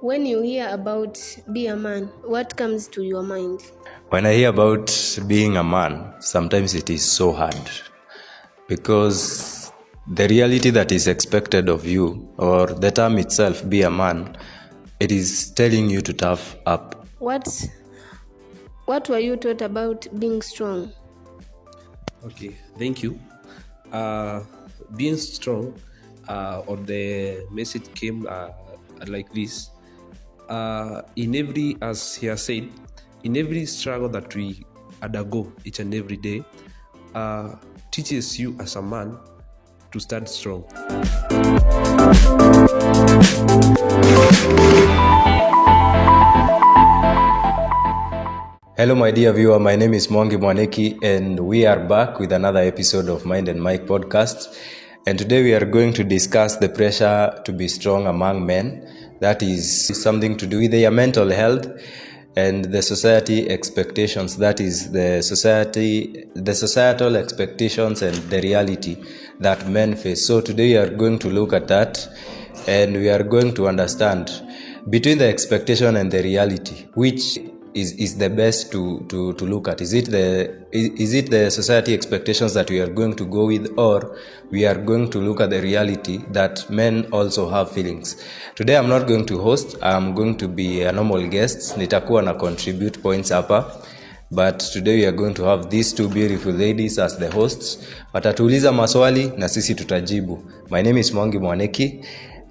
When you hear about be a man, what comes to your mind? When I hear about being a man, sometimes it is so hard because the reality that is expected of you, or the term itself, be a man, it is telling you to tough up. What were you taught about being strong? Okay, thank you. Being strong, or the message came like this. In every, as he has said, in every struggle that we undergo each and every day, teaches you as a man to stand strong. Hello my dear viewer, my name is Mwangi Mwaneki and we are back with another episode of Mind and Mike podcast. And today we are going to discuss the pressure to be strong among men. That is something to do with their mental health and the society expectations. That is the societal expectations and the reality that men face. So today we are going to look at that and we are going to understand between the expectation and the reality, which is the best to look at. Is it the society expectations that we are going to go with, or we are going to look at the reality that men also have feelings? Today I'm not going to host, I'm going to be a normal guest. Nitakuwa na contribute points hapa, but today we are going to have these two beautiful ladies as the hosts. Watatuuliza maswali na sisi tutajibu. My name is Mwangi Mwaneki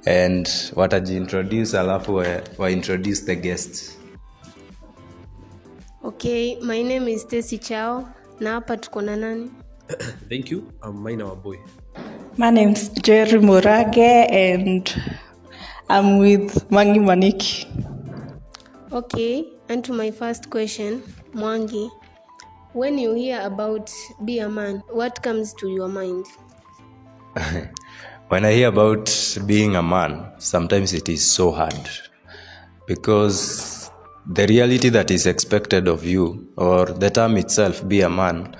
and watajiintroduce alafu wa introduce the guests. Okay, my name is Stacy Chao. Na hapa tuko na nani? Thank you. I'm Maina Waboy. My name's Jerry Murage and I'm with Mwangi Mwaneki. Okay, and to my first question, Mwangi, when you hear about be a man, what comes to your mind? When I hear about being a man, sometimes it is so hard because the reality that is expected of you, or the term itself, be a man,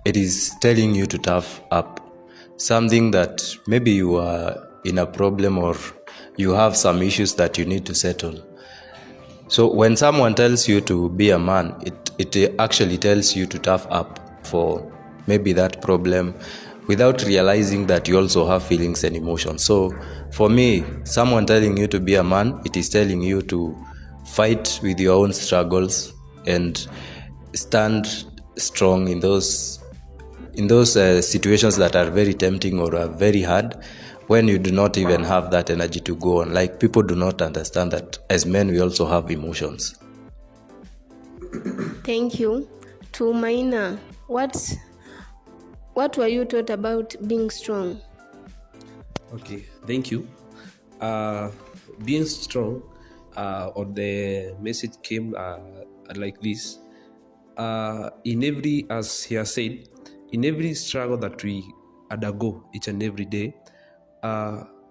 it is telling you to tough up. Something that maybe you are in a problem or you have some issues that you need to settle. So when someone tells you to be a man, it actually tells you to tough up for maybe that problem without realizing that you also have feelings and emotions. So for me, someone telling you to be a man, it is telling you to fight with your own struggles and stand strong in those situations that are very tempting or are very hard, when you do not even have that energy to go on. Like, people do not understand that as men we also have emotions. Thank you. To Maina, what were you taught about being strong? Okay, thank you. Being strong, or the message came like this. In every, as he has said, in every struggle that we undergo each and every day,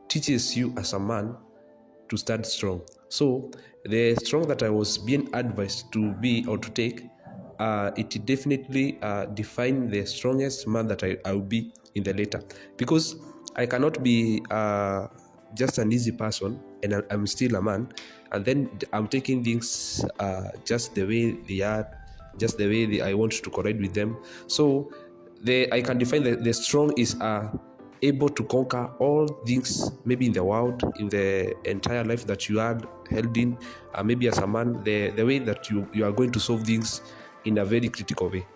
teaches you as a man to stand strong. So the strong that I was being advised to be or to take, it definitely define the strongest man that I will be in the later, because I cannot be just an easy person and I'm still a man, and then I'm taking things just the way they are, just the way I want to correct with them. So I can define the strong is able to conquer all things, maybe in the world, in the entire life that you are held in, maybe as a man, the way that you are going to solve things in a very critical way.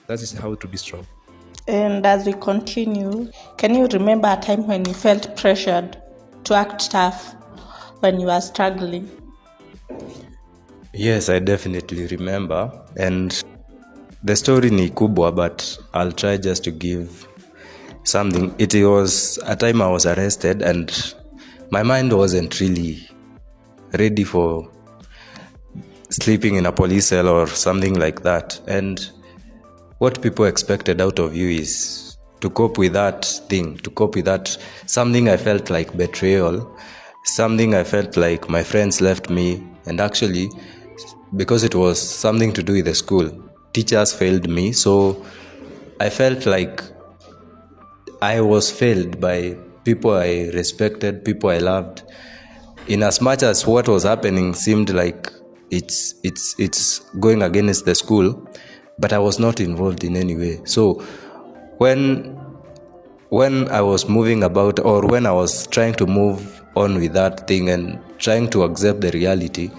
That is how to be strong. And as we continue, can you remember a time when you felt pressured to act tough when you are struggling? Yes, I definitely remember, and the story ni kubwa, but I'll try just to give something. It was a time I was arrested and my mind wasn't really ready for sleeping in a police cell or something like that, and what people expected out of you is to cope with that thing, to cope with that something. I felt like betrayal, something I felt like my friends left me, and actually because it was something to do with the school, teachers failed me, so I felt like I was failed by people I respected, people I loved. in as much as what was happening seemed like it's going against the school, but I was not involved in any way. So when I was moving about, or when I was trying to move on with that thing and trying to accept the reality,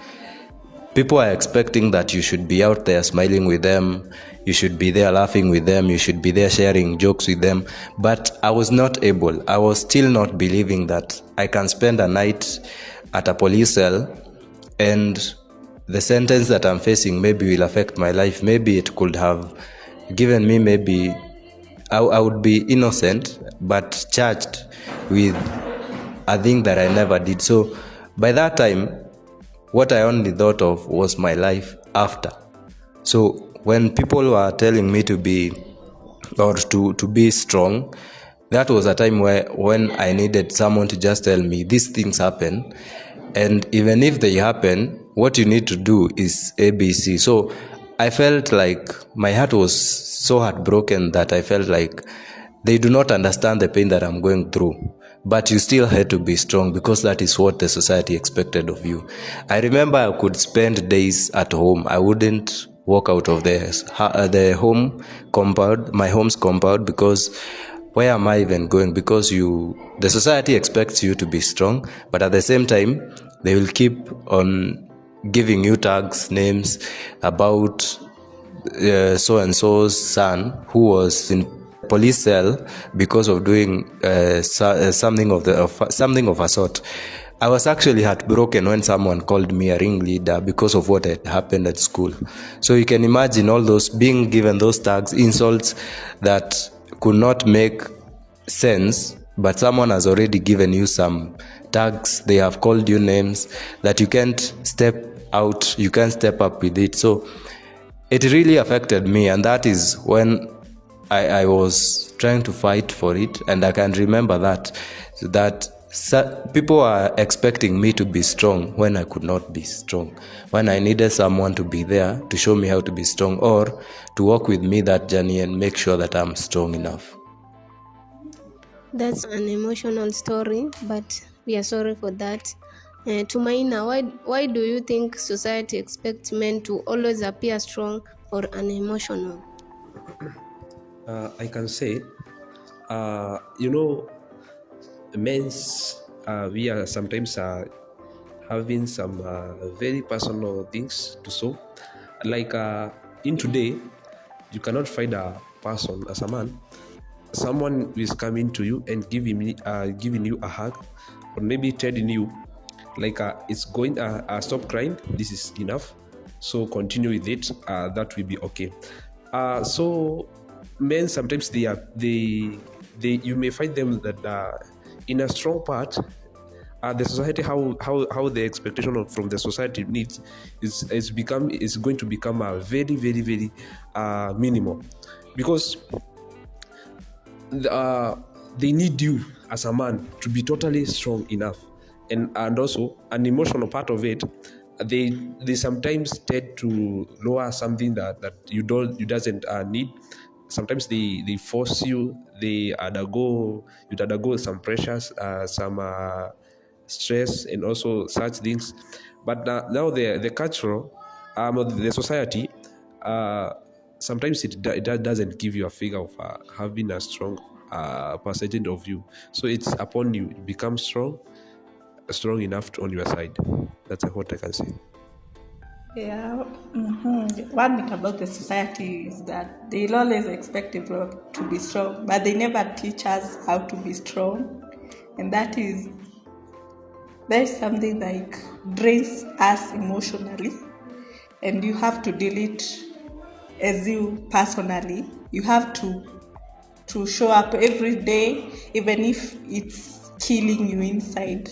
people are expecting that you should be out there smiling with them, you should be there laughing with them, you should be there sharing jokes with them. But I was not able. I was still not believing that I can spend a night at a police cell and the sentence that I'm facing maybe will affect my life. Maybe it could have given me, maybe I would be innocent but charged with a thing that I never did. So by that time, what I only thought of was my life after. So when people were telling me to be strong, that was a time when I needed someone to just tell me these things happen, and even if they happen, what you need to do is ABC. So I felt like my heart was so heartbroken that I felt like they do not understand the pain that I'm going through. But you still had to be strong because that is what the society expected of you. I remember I could spend days at home. I wouldn't walk out of the home compound, my home's compound, because where am I even going? Because the society expects you to be strong, but at the same time, they will keep on giving you tags, names about so-and-so's son who was in police cell because of doing something of a sort. I was actually heartbroken when someone called me a ringleader because of what had happened at school. So you can imagine all those being given those tags, insults that could not make sense, but someone has already given you some tags. They have called you names that you can't step out, you can't step up with it. So it really affected me, and that is when I was trying to fight for it. And I can remember that people are expecting me to be strong when I could not be strong, when I needed someone to be there to show me how to be strong, or to walk with me that journey and make sure that I'm strong enough. That's an emotional story, but we are sorry for that. Tumaina, why do you think society expects men to always appear strong or unemotional? I can say, men's, we are sometimes having some very personal things to solve. Like in today, you cannot find a person as a man. Someone is coming to you and giving you a hug, or maybe telling you, like, it's going, stop crying, this is enough, so continue with it, that will be okay. So men sometimes you may find them that in a strong part, the society, how the expectation from the society needs is going to become a very, very, very minimal, because they need you as a man to be totally strong enough, and also an emotional part of it. They sometimes tend to lower something that you doesn't need. Sometimes they force you. You undergo some pressures, some stress, and also such things. But now the cultural, the society, sometimes it doesn't give you a figure of having a strong percentage of you. So it's upon you to become strong enough on your side. That's what I can say. Yeah. One thing about the society is that they'll always expect everyone to be strong, but they never teach us how to be strong. And that is something like drains us emotionally, and you have to deal it as you personally. You have to show up every day, even if it's killing you inside.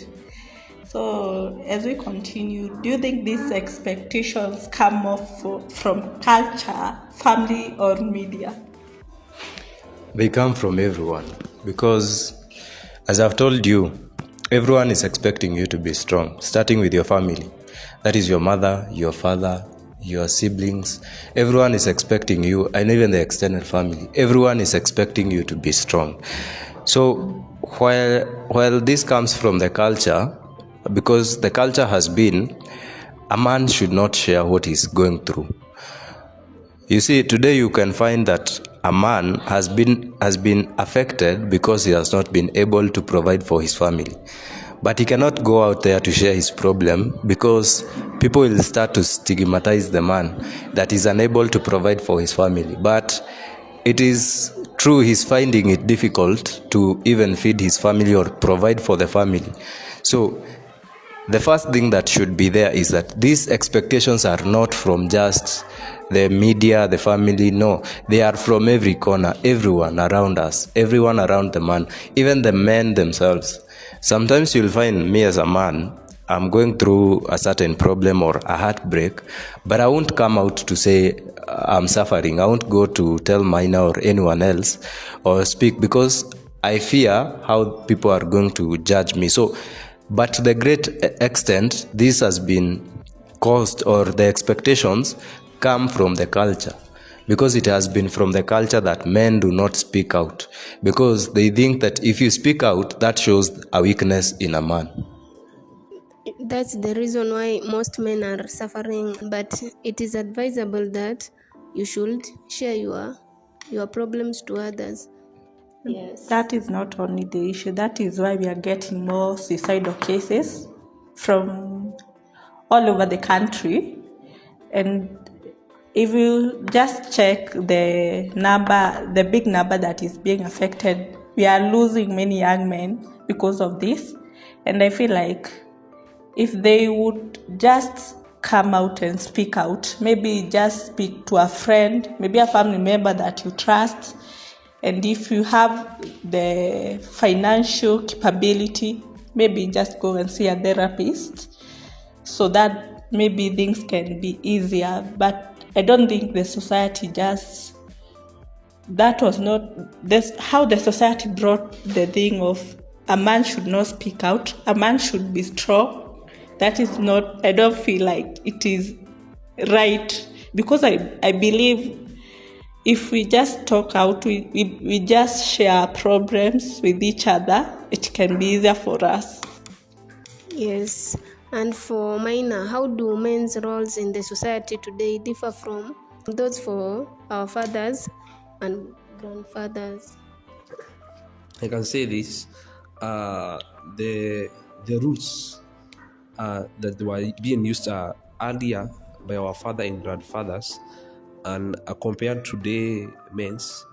So as we continue, do you think these expectations come off from culture, family, or media? They come from everyone, because as I've told you, everyone is expecting you to be strong, starting with your family. That is your mother, your father, your siblings. Everyone is expecting you, and even the extended family. Everyone is expecting you to be strong. So while this comes from the culture, because the culture has been a man should not share what he's going through. You see, today you can find that a man has been affected because he has not been able to provide for his family. But he cannot go out there to share his problem because people will start to stigmatize the man that is unable to provide for his family. But it is true, he's finding it difficult to even feed his family or provide for the family. So the first thing that should be there is that these expectations are not from just the media, the family, no. They are from every corner, everyone around us, everyone around the man, even the men themselves. Sometimes you'll find me as a man, I'm going through a certain problem or a heartbreak, but I won't come out to say I'm suffering. I won't go to tell Maina or anyone else or speak because I fear how people are going to judge me. So, but to the great extent, this has been caused, or the expectations come from the culture, because it has been from the culture that men do not speak out, because they think that if you speak out, that shows a weakness in a man. That's the reason why most men are suffering, but it is advisable that you should share your problems to others. Yes. That is not only the issue. That is why we are getting more suicidal cases from all over the country. And if you just check the big number that is being affected, we are losing many young men because of this. And I feel like if they would just come out and speak out, maybe just speak to a friend, maybe a family member that you trust, and if you have the financial capability, maybe just go and see a therapist so that maybe things can be easier. But I don't think the society that was not this how the society brought the thing of a man should not speak out, a man should be strong. That is not, I don't feel like it is right, because I believe if we just talk out, we just share problems with each other, it can be easier for us. Yes. And for Maina, how do men's roles in the society today differ from those for our fathers and grandfathers? I can say this, the rules that were being used earlier by our father and grandfathers, and compared to today men's,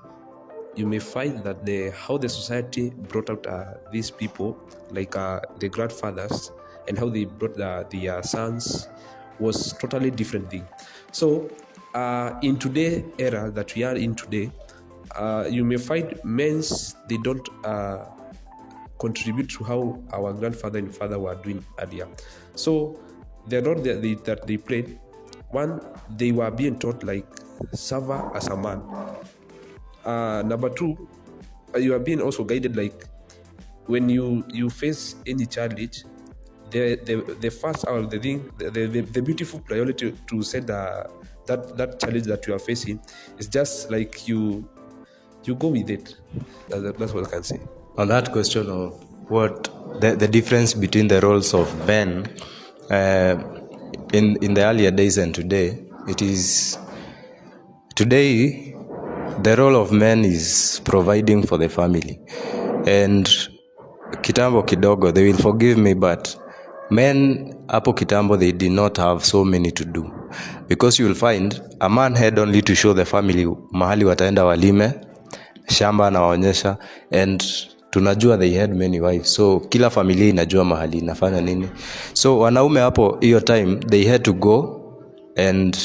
you may find that how the society brought out these people, like the grandfathers, and how they brought their sons was totally different thing. So in today era that we are in today, you may find men's, they don't contribute to how our grandfather and father were doing earlier. So the role that they played, one, they were being taught like suffer as a man. Number two, you are being also guided like when you face any challenge, the first or the thing, the beautiful priority to set that challenge that you are facing is just like you go with it. That's what I can say. On that question of what the difference between the roles of men in the earlier days and today, it is today the role of men is providing for the family. And kitambo kidogo, they will forgive me, but men hapo kitambo, they did not have so many to do, because you will find a man had only to show the family mahali wataenda walime, shamba anawaonyesha, and tunajua they had many wives, so kila familia inajua mahali inafanya nini. So wanaume hapo hiyo time they had to go and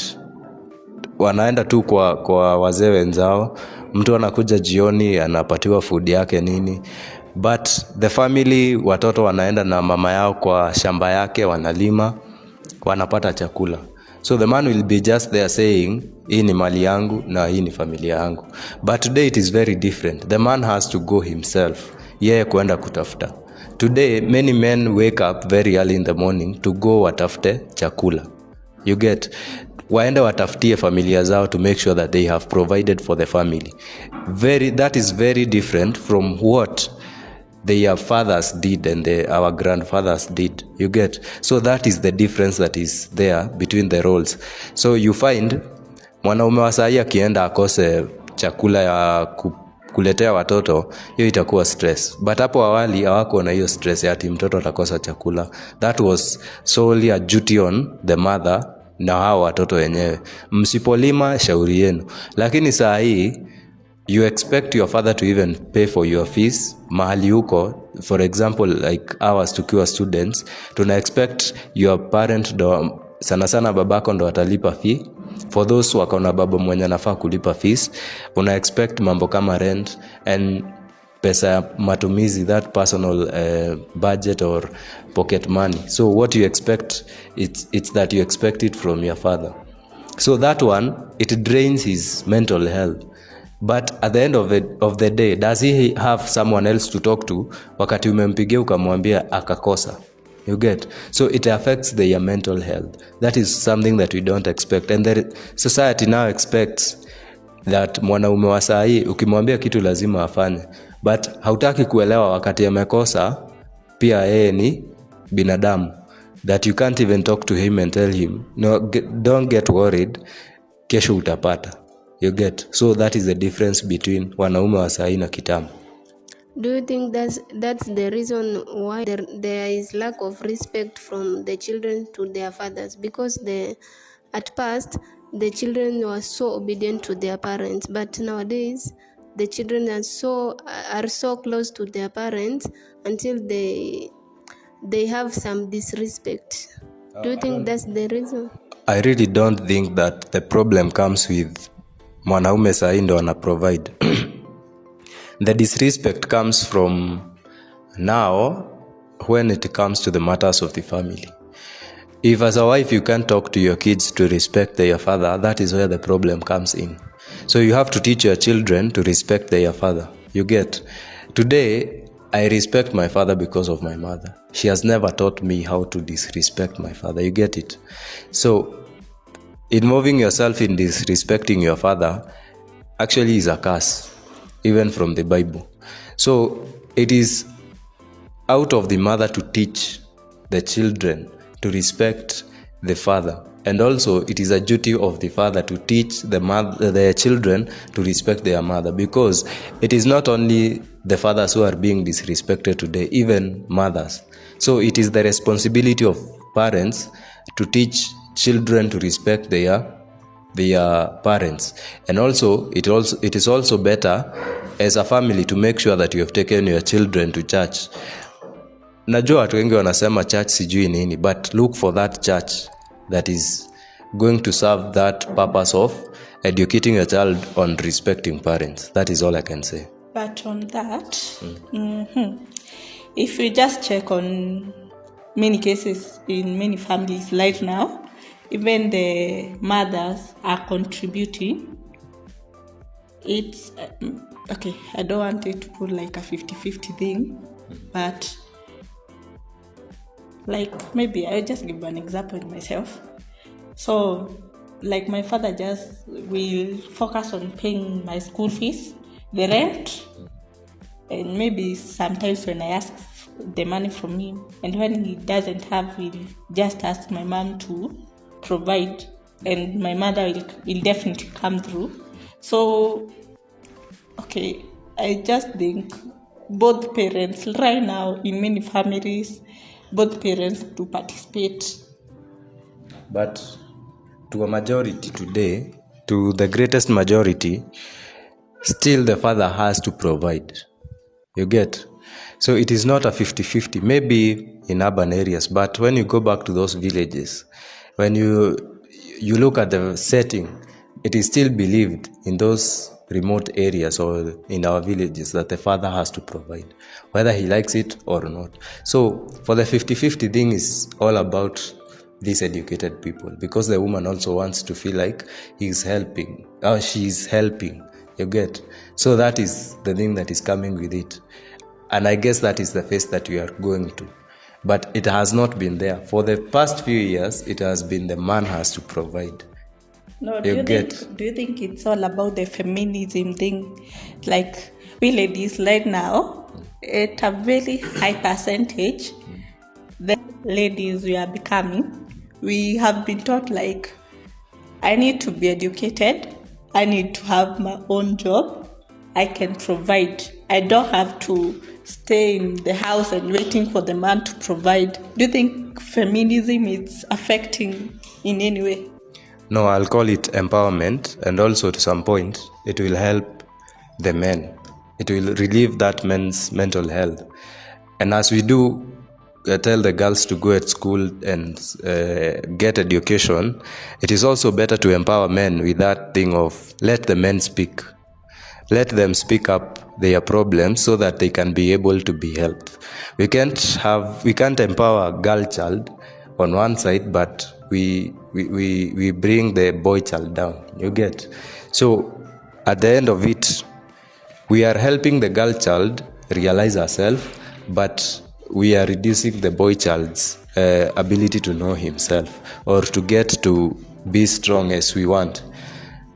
wanaenda tu kwa wazee wenzao, mtu anakuja jioni anapatiwa food yake nini, but the family, watoto wanaenda na mama yao kwa shamba yake, wanalima, wanapata chakula. So the man will be just there saying, hii ni mali yangu na hii ni familia yangu. But today it is very different. The man has to go himself, yeye kuenda kutafuta. Today many men wake up very early in the morning to go watafute chakula. You get, waende watafutie familia zao to make sure that they have provided for the family. That is very different from what their fathers did and our grandfathers did. You get? So that is the difference that is there between the roles. So you find mwanaume wa sahi akienda akose chakula ya kuletea watoto, hiyo itakuwa stress. But hapo awali hawako na hiyo stress ya ati mtoto atakosa chakula. That was solely a duty on the mother na hao watoto wenyewe. Msipolima shauri yenu. Lakini saa hii you expect your father to even pay for your fees mahali huko. For example, like ours tukiwa students, tuna expect your parent do, sana babako ndo atalipa fee. For those wako na baba mwenye anafaa kulipa fees, una expect mambo kama rent and pesa ya matumizi, that personal budget or pocket money. So what you expect, it's that you expect it from your father. So that one, it drains his mental health. But at the end of the day, does he have someone else to talk to wakati umempigia ukamwambia akakosa? You get? So it affects their mental health. That is something that we don't expect. And the society now expects that mwanaume wa saa hii ukimwambia kitu lazima afanye. But hautaki kuelewa wakati amekosa pia yeye ni binadamu. That you can't even talk to him and tell him, no, don't get worried, kesho utapata. You get? So that is the difference between wanaume wa saa hii na kitambo. Do you think that's the reason why there is lack of respect from the children to their fathers? Because at past, the children were so obedient to their parents, but nowadays, the children are so close to their parents until they have some disrespect. Do you think that's the reason? I really don't think that the problem comes with mwanaume saa hii ndo ana provide. The disrespect comes from now when it comes to the matters of the family. If as a wife you can't talk to your kids to respect their father, that is where the problem comes in. So you have to teach your children to respect their father. You get? Today, I respect my father because of my mother. She has never taught me how to disrespect my father. You get it? So, involving yourself in disrespecting your father actually is a curse, even from the Bible. So it is out of the mother to teach the children to respect the father, and also it is a duty of the father to teach the children to respect their mother, because it is not only the fathers who are being disrespected today, even mothers. So it is the responsibility of parents to teach children to respect their parents. And also it is also better as a family to make sure that you have taken your children to church. Najua watu wengi wanasema church sijui nini, but look for that church that is going to serve that purpose of educating your child on respecting parents. That is all I can say. But on that, if you just check on many cases in many families right now, even the mothers are contributing. It's okay, I don't want it to put like a 50-50 thing, but like maybe I'll just give an example in myself. So like my father just will focus on paying my school fees, the rent, and maybe sometimes when I ask the money from him, and when he doesn't have, he'll just ask my mom to provide, and my mother will definitely come through. So okay, I just think both parents right now in many families, both parents do participate. But to a majority today, to the greatest majority, still the father has to provide. You get? So it is not a 50-50, maybe in urban areas, but when you go back to those villages, when you look at the setting, it is still believed in those remote areas or in our villages that the father has to provide, whether he likes it or not. So for the 50-50 thing is all about these educated people, because the woman also wants to feel like he's helping or she's helping. You get? So that is the thing that is coming with it. And I guess that is the phase that we are going to. But it has not been there. For the past few years, it has been the man has to provide. No, do you think it's all about the feminism thing? Like we ladies right now, at a very high percentage, the ladies we are becoming, we have been taught like, I need to be educated, I need to have my own job, I can provide. I don't have to stay in the house and waiting for the man to provide. Do you think feminism is affecting in any way? No, I'll call it empowerment, and also to some point, it will help the men. It will relieve that man's mental health. And as we do tell the girls to go at school and get education, it is also better to empower men with that thing of let the men speak. Let them speak up their problems so that they can be able to be helped. We can't empower a girl child on one side, but we bring the boy child down. You get? So at the end of it, we are helping the girl child realize herself, but we are reducing the boy child's ability to know himself or to get to be strong as we want,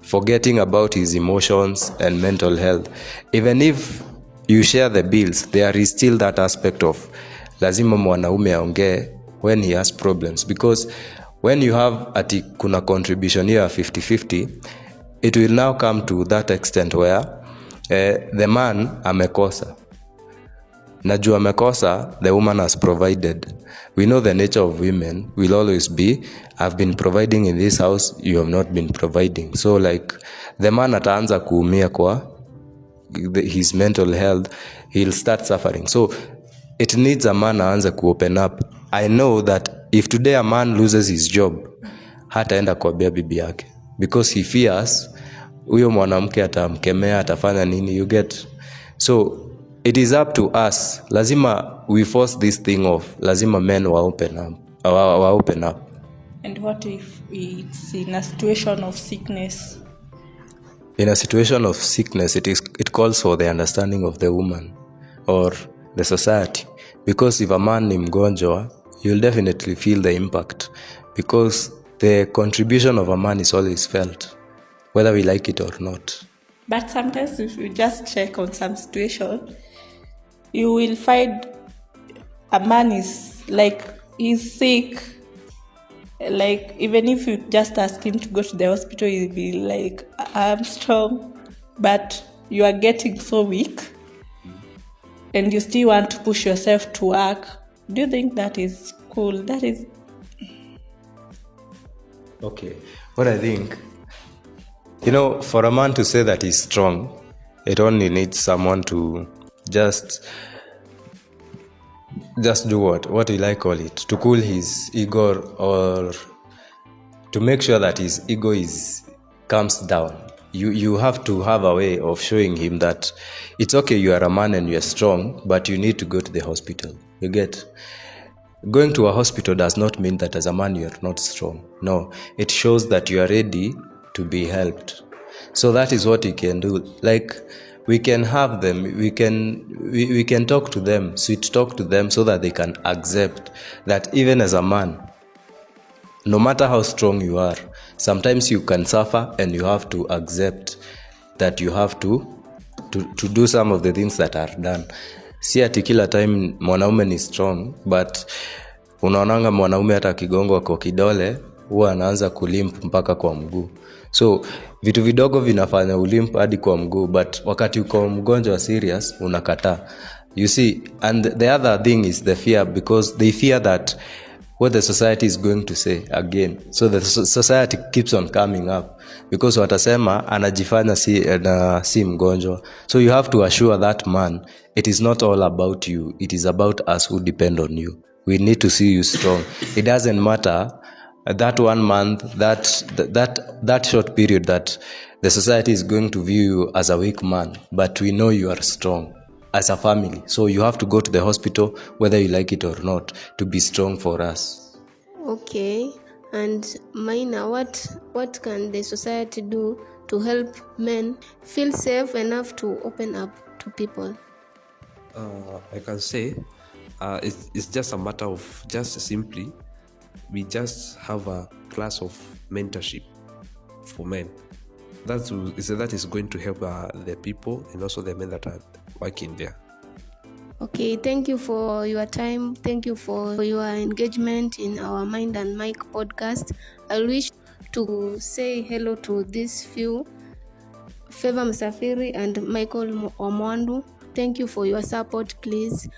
forgetting about his emotions and mental health. Even if you share the bills, there is still that aspect of lazima mwanaume aongee when he has problems, because when you have ati kuna contribution here 50-50, it will now come to that extent where the man amekosa. Najua amekosa, the woman has provided. We know the nature of women will always be, I've been providing in this house, you have not been providing. So like the man ataanza kuumia kwa his mental health, he'll start suffering. So it needs a man aanze ku open up. I know that if today a man loses his job, hataenda kuambia bibi yake, because he fears huyo mwanamke atamkemea, atafanya nini, you get? So it is up to us. Lazima we force this thing of lazima men wa open up. And what if it's in a situation of sickness? In a situation of sickness, it calls for the understanding of the woman or the society. Because if a man ni mgonjwa, you'll definitely feel the impact, because the contribution of a man is always felt, whether we like it or not. But sometimes if you just check on some situation, you will find a man is like, he's sick. Like, even if you just ask him to go to the hospital, he'll be like, I'm strong. But you are getting so weak and you still want to push yourself to work. Do you think that is cool? That is... Okay. What I think, for a man to say that he's strong, it only needs someone to just do what will I call it, to cool his ego, or to make sure that his ego comes down. You have to have a way of showing him that it's okay, you are a man and you are strong, but you need to go to the hospital. You get? Going to a hospital does not mean that as a man you are not strong. No, it shows that you are ready to be helped. So that is what you can do. Like, we can have them, we can talk to them, sweet talk to them, so that they can accept that even as a man, no matter how strong you are, sometimes you can suffer, and you have to accept that you have to do some of the things that are done. Si ati kila time mwanaume ni strong, but unaonanga mwanaume hata kigongwa kwa kidole huwa anaanza kulimp mpaka kwa mguu. So vitu vidogo vinafanya ulimp hadi kwa mguu, but wakati uko mgonjwa serious unakataa. You see, and the other thing is the fear, because they fear that what the society is going to say again. So the society keeps on coming up, because watasema anajifanya si mgonjwa. So you have to assure that man, it is not all about you, it is about us who depend on you. We need to see you strong. It doesn't matter that 1 month, that short period that the society is going to view you as a weak man, but we know you are strong as a family. So you have to go to the hospital, whether you like it or not, to be strong for us. Okay, and Maina, what can the society do to help men feel safe enough to open up to people? I can say it's just a matter of just simply, we just have a class of mentorship for men. that is going to help the people and also the men that are working there. Okay, thank you for your time. Thank you for your engagement in our Mind and Mike podcast. I wish to say hello to these few, Favor Msafiri and Michael Omwandu. Thank you for your support. Please